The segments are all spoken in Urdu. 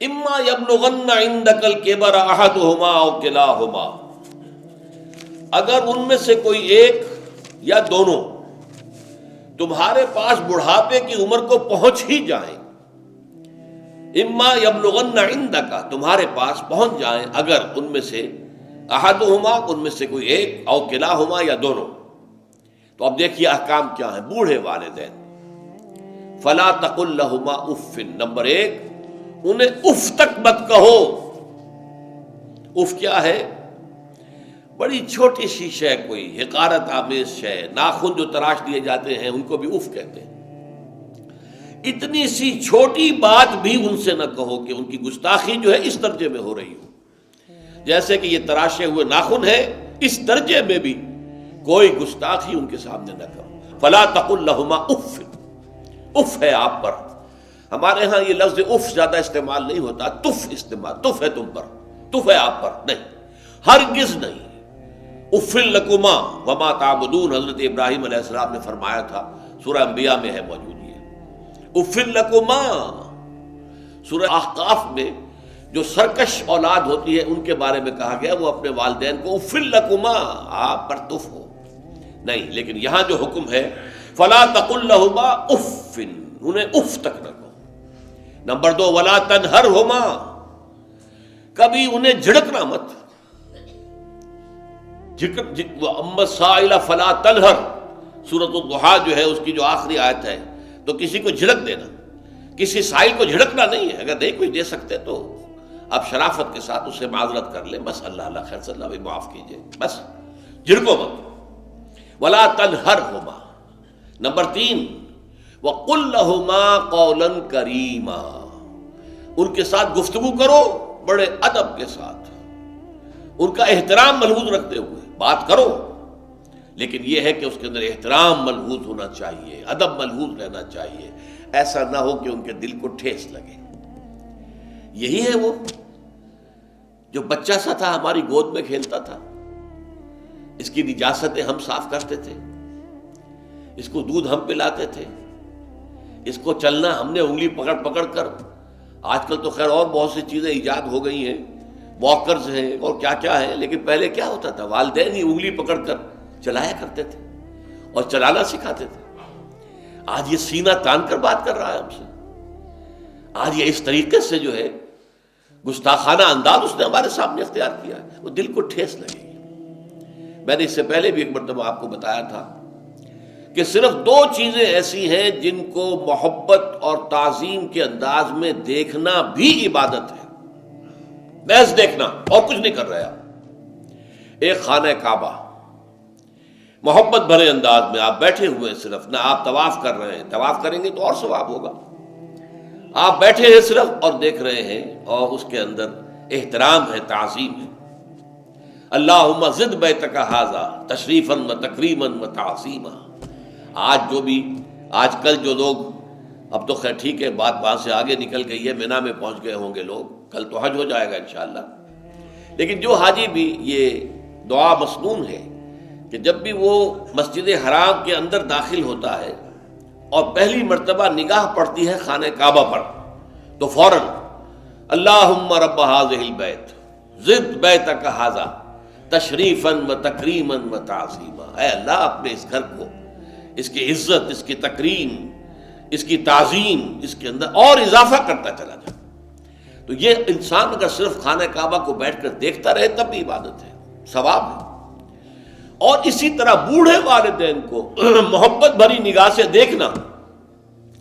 اما یبلغن عندک الکبر احدہما او کلاہما، اگر ان میں سے کوئی ایک یا دونوں تمہارے پاس بڑھاپے کی عمر کو پہنچ ہی جائیں، اما یبلغن عندک تمہارے پاس پہنچ جائیں اگر ان میں سے احدہما ان میں سے کوئی ایک او کلاہما یا دونوں، تو اب دیکھیے احکام کیا ہیں بوڑھے والدین۔ فلا تقل لہما اف، نمبر ایک انہیں اف تک مت کہو۔ اف کیا ہے؟ بڑی چھوٹی سی شے، کوئی حقارت آمیز شے، ناخن جو تراش دیے جاتے ہیں ان کو بھی اف کہتے ہیں۔ اتنی سی چھوٹی بات بھی ان سے نہ کہو کہ ان کی گستاخی جو ہے اس درجے میں ہو رہی ہو، جیسے کہ یہ تراشے ہوئے ناخن ہے، اس درجے میں بھی کوئی گستاخی ان کے سامنے نہ کرو۔ فلا تقل لہما اف، اف ہے آپ پر۔ ہمارے ہاں یہ لفظ اف زیادہ استعمال نہیں ہوتا، تف استعمال، تف ہے تم پر، تف ہے آپ پر، نہیں، ہرگز نہیں۔ اف لکما وما تعبدون، حضرت ابراہیم علیہ السلام نے فرمایا تھا، سورہ انبیاء میں ہے موجود یہ اف لکما۔ سورہ احقاف میں جو سرکش اولاد ہوتی ہے ان کے بارے میں کہا گیا وہ اپنے والدین کو اف لکما، آپ پر تف ہو، نہیں۔ لیکن یہاں جو حکم ہے فلا تقل لہما اف، انہیں اف تک نہ کہو۔ نمبر دو ولا تنہرہما، کبھی انہیں جھڑکنا مت۔ اما السائل فلا تنہر، سورۃ الضحیٰ جو ہے اس کی جو آخری آیت ہے، تو کسی کو جھڑک دینا، کسی سائل کو جھڑکنا نہیں ہے۔ اگر نہیں کچھ دے سکتے تو آپ شرافت کے ساتھ اسے معذرت کر لیں، بس اللہ اللہ خیر صلی اللہ بھی معاف کیجئے، بس جھڑکو مت۔ ولا تنہرہما۔ نمبر تین وقل لہما قولا کریما، ان کے ساتھ گفتگو کرو بڑے ادب کے ساتھ، ان کا احترام ملحوظ رکھتے ہوئے بات کرو، لیکن یہ ہے کہ اس کے اندر احترام ملحوظ ہونا چاہیے، ادب ملحوظ رہنا چاہیے، ایسا نہ ہو کہ ان کے دل کو ٹھیس لگے۔ یہی ہے وہ جو بچہ سا تھا ہماری گود میں کھیلتا تھا، اس کی نجاستیں ہم صاف کرتے تھے، اس کو دودھ ہم پلاتے تھے، اس کو چلنا ہم نے انگلی پکڑ پکڑ کر، آج کل تو خیر اور بہت سی چیزیں ایجاد ہو گئی ہیں، واکرز ہیں اور کیا کیا ہے، لیکن پہلے کیا ہوتا تھا؟ والدین ہی انگلی پکڑ کر چلایا کرتے تھے اور چلانا سکھاتے تھے۔ آج یہ سینہ تان کر بات کر رہا ہے ہم سے، آج یہ اس طریقے سے جو ہے گستاخانہ انداز اس نے ہمارے سامنے اختیار کیا ہے، وہ دل کو ٹھیس لگے گی۔ میں نے اس سے پہلے بھی ایک مرتبہ آپ کو بتایا تھا کہ صرف دو چیزیں ایسی ہیں جن کو محبت اور تعظیم کے انداز میں دیکھنا بھی عبادت ہے، محض دیکھنا اور کچھ نہیں کر رہے آپ۔ ایک خانہ کعبہ، محبت بھرے انداز میں آپ بیٹھے ہوئے، صرف نہ آپ طواف کر رہے ہیں، طواف کریں گے تو اور ثواب ہوگا، آپ بیٹھے ہیں صرف اور دیکھ رہے ہیں، اور اس کے اندر احترام ہے، تعظیم ہے۔ اللہم زد بیتک ھذا تشریفا و تکریما و تعظیما۔ آج کل جو لوگ، اب تو خیر ٹھیک ہے بات وہاں سے آگے نکل گئی ہے، مینا میں پہنچ گئے ہوں گے لوگ، کل تو حج ہو جائے گا انشاءاللہ، لیکن جو حاجی بھی یہ دعا مسنون ہے کہ جب بھی وہ مسجد حرام کے اندر داخل ہوتا ہے اور پہلی مرتبہ نگاہ پڑتی ہے خانہ کعبہ پر، تو فوراً اللہم رب ھذہ البیت زد بیتک ھذا تشریفا و تکریما و تعظیما، اے اللہ اپنے اس گھر کو، اس کی عزت، اس کی تکریم، اس کی تعظیم، اس کے اندر اور اضافہ کرتا چلا جائے۔ تو یہ انسان اگر صرف خانہ کعبہ کو بیٹھ کر دیکھتا رہے تب بھی عبادت ہے، ثواب ہے۔ اور اسی طرح بوڑھے والدین کو محبت بھری نگاہ سے دیکھنا،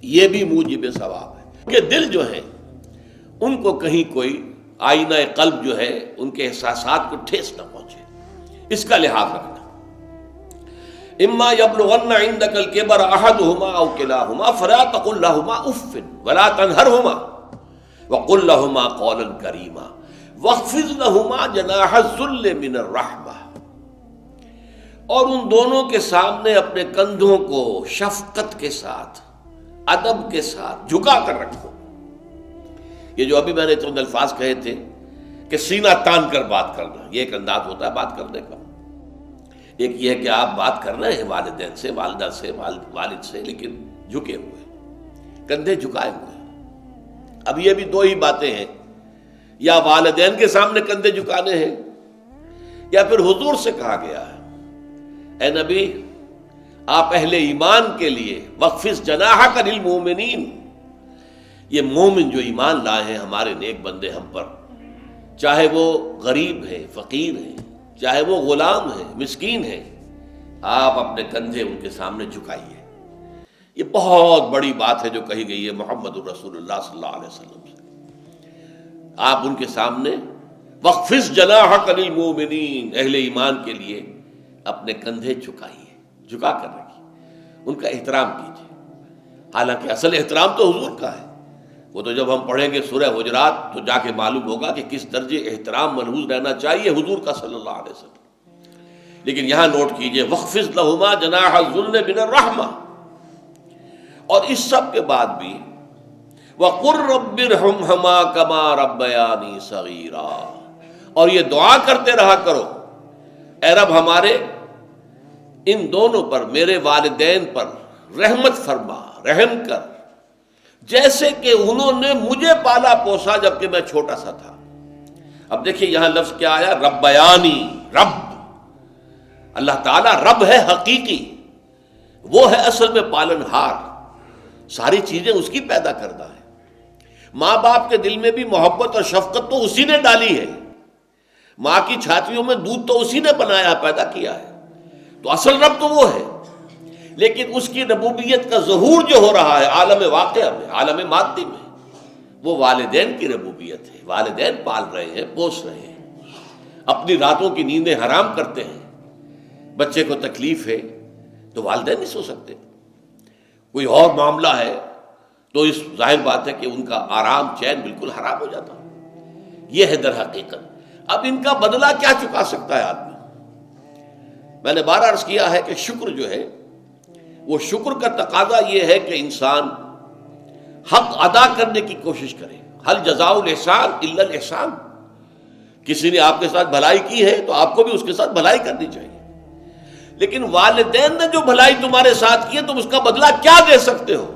یہ بھی موجب ثواب ہے، کہ دل جو ہے ان کو کہیں کوئی آئینہ قلب جو ہے ان کے احساسات کو ٹھیس نہ پہنچے، اس کا لحاظ رکھنا۔ اما یبلغن عندک الکبر احدہما او کلاہما فلا تقل لہما اف ولا تنہرہما وقل لہما قولا کریما واخفض لہما جناح الذل من الرحمہ، اور ان دونوں کے سامنے اپنے کندھوں کو شفقت کے ساتھ، ادب کے ساتھ جھکا کر رکھو۔ یہ جو ابھی میں نے چند الفاظ کہے تھے کہ سینہ تان کر بات کرنا، یہ ایک انداز ہوتا ہے بات کرنے کا۔ ایک یہ ہے کہ آپ بات کر رہے ہیں والدین سے، والدہ سے، والد سے، لیکن جھکے ہوئے، کندھے جھکائے ہوئے۔ اب یہ بھی دو ہی باتیں ہیں یا والدین کے سامنے کندھے جھکانے ہیں، یا پھر حضور سے کہا گیا ہے اے نبی آپ اہل ایمان کے لیے وخفض جناحک للمؤمنین، یہ مومن جو ایمان لائے ہیں ہمارے نیک بندے ہم پر، چاہے وہ غریب ہے، فقیر ہے، چاہے وہ غلام ہے، مسکین ہے، آپ اپنے کندھے ان کے سامنے جھکائیے۔ یہ بہت بڑی بات ہے جو کہی گئی ہے محمد الرسول اللہ صلی اللہ علیہ وسلم سے۔ آپ ان کے سامنے وخفض جناحک للمؤمنین، اہل ایمان کے لیے اپنے کندھے جھکائیے، جھکا کر رکھیے، ان کا احترام کیجیے۔ حالانکہ اصل احترام تو حضور کا ہے، وہ تو جب ہم پڑھیں گے سورہ حجرات تو جا کے معلوم ہوگا کہ کس درجے احترام ملحوظ رہنا چاہیے حضور کا صلی اللہ علیہ وسلم۔ لیکن یہاں نوٹ کیجئے وَخْفِضْ لَهُمَا جَنَاحَ الذُّلِّ مِنَ الرَّحْمَةِ، اور اس سب کے بعد بھی وَقُلْ رَبِّ ارْحَمْهُمَا كَمَا رَبَّيَانِي صَغِيرًا، اور یہ دعا کرتے رہا کرو اے رب ہمارے ان دونوں پر، میرے والدین پر رحمت فرما، رحم کر، جیسے کہ انہوں نے مجھے پالا پوسا جبکہ میں چھوٹا سا تھا۔ اب دیکھیے یہاں لفظ کیا آیا، ربیانی، رب، اللہ تعالیٰ رب ہے حقیقی، وہ ہے اصل میں پالن ہار، ساری چیزیں اس کی پیدا کردہ ہے۔ ماں باپ کے دل میں بھی محبت اور شفقت تو اسی نے ڈالی ہے، ماں کی چھاتیوں میں دودھ تو اسی نے بنایا، پیدا کیا ہے، تو اصل رب تو وہ ہے۔ لیکن اس کی ربوبیت کا ظہور جو ہو رہا ہے عالم واقعہ میں، عالم مادی میں، وہ والدین کی ربوبیت ہے۔ والدین پال رہے ہیں، پوس رہے ہیں، اپنی راتوں کی نیندیں حرام کرتے ہیں، بچے کو تکلیف ہے تو والدین نہیں سو سکتے، کوئی اور معاملہ ہے تو اس ظاہر بات ہے کہ ان کا آرام چین بالکل حرام ہو جاتا۔ یہ ہے در حقیقت۔ اب ان کا بدلہ کیا چکا سکتا ہے آدمی؟ میں نے بار عرض کیا ہے کہ شکر جو ہے وہ شکر کا تقاضا یہ ہے کہ انسان حق ادا کرنے کی کوشش کرے۔ حل جزاء الاحسان الا الاحسان، کسی نے آپ کے ساتھ بھلائی کی ہے تو آپ کو بھی اس کے ساتھ بھلائی کرنی چاہیے۔ لیکن والدین نے جو بھلائی تمہارے ساتھ کی ہے تم اس کا بدلہ کیا دے سکتے ہو؟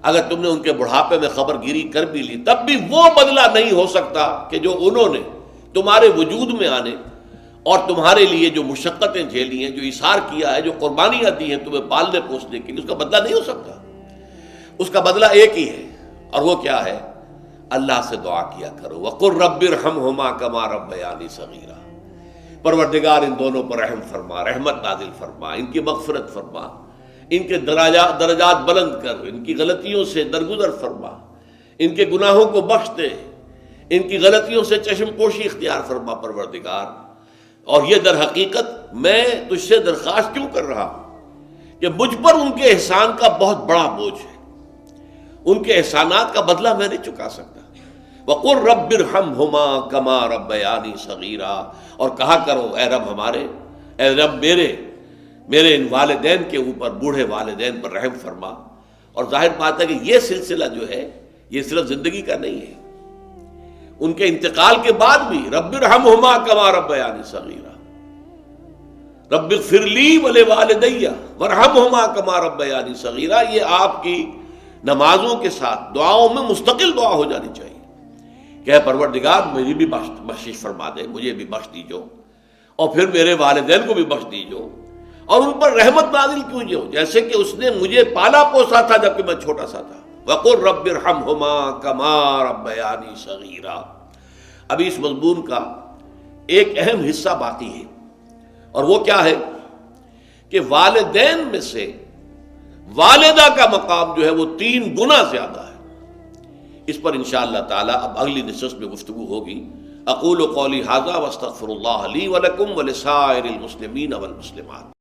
اگر تم نے ان کے بڑھاپے میں خبر گیری کر بھی لی تب بھی وہ بدلہ نہیں ہو سکتا کہ جو انہوں نے تمہارے وجود میں آنے اور تمہارے لیے جو مشقتیں جھیلی ہیں، جو ایثار کیا ہے، جو قربانیاں دی ہیں تمہیں پالنے پوسنے کے لیے، اس کا بدلہ نہیں ہو سکتا۔ اس کا بدلہ ایک ہی ہے، اور وہ کیا ہے؟ اللہ سے دعا کیا کرو وَقُلْ رَبِّ ارْحَمْهُمَا كَمَا رَبَّيَانِي صَغِيرًا، پروردگار ان دونوں پر رحم فرما، رحمت نازل فرما، ان کی مغفرت فرما، ان کے درجات بلند کر، ان کی غلطیوں سے درگزر فرما، ان کے گناہوں کو بخش دے، ان کی غلطیوں سے چشم پوشی اختیار فرما پروردگار۔ اور یہ در حقیقت میں تجھ سے درخواست کیوں کر رہا ہوں کہ مجھ پر ان کے احسان کا بہت بڑا بوجھ ہے، ان کے احسانات کا بدلہ میں نہیں چکا سکتا۔ وَقُلْ رَبِّ ارْحَمْهُمَا كَمَا رَبَّيَانِي صَغِيرًا، اور کہا کرو اے رب ہمارے، اے رب میرے ان والدین کے اوپر، بوڑھے والدین پر رحم فرما۔ اور ظاہر بات ہے کہ یہ سلسلہ جو ہے یہ صرف زندگی کا نہیں ہے، ان کے انتقال کے بعد بھی رب ارحمہما کما ربیانی صغیرا، رب اغفر لی ولوالدی وارحمہما کما ربیانی صغیرا، یہ آپ کی نمازوں کے ساتھ دعاؤں میں مستقل دعا ہو جانی چاہیے کہ اے پروردگار مجھے بھی بخشش فرما دے، مجھے بھی بخش دیجو، اور پھر میرے والدین کو بھی بخش دیجو، اور ان پر رحمت نازل کیجو جیسے کہ اس نے مجھے پالا پوسا تھا جبکہ میں چھوٹا سا تھا۔ وَقُلْ رَبِّ ارْحَمْهُمَا كَمَا رَبَّيَانِي صَغِيرًا۔ ابھی اس مضمون کا ایک اہم حصہ باقی ہے، اور وہ کیا ہے کہ والدین میں سے والدہ کا مقام جو ہے وہ 3 گنا زیادہ ہے۔ اس پر انشاءاللہ تعالی اب اگلی نشست میں گفتگو ہوگی۔ اقول قولی ھذا واستغفر اللہ لی ولکم ولسائر المسلمین والمسلمات۔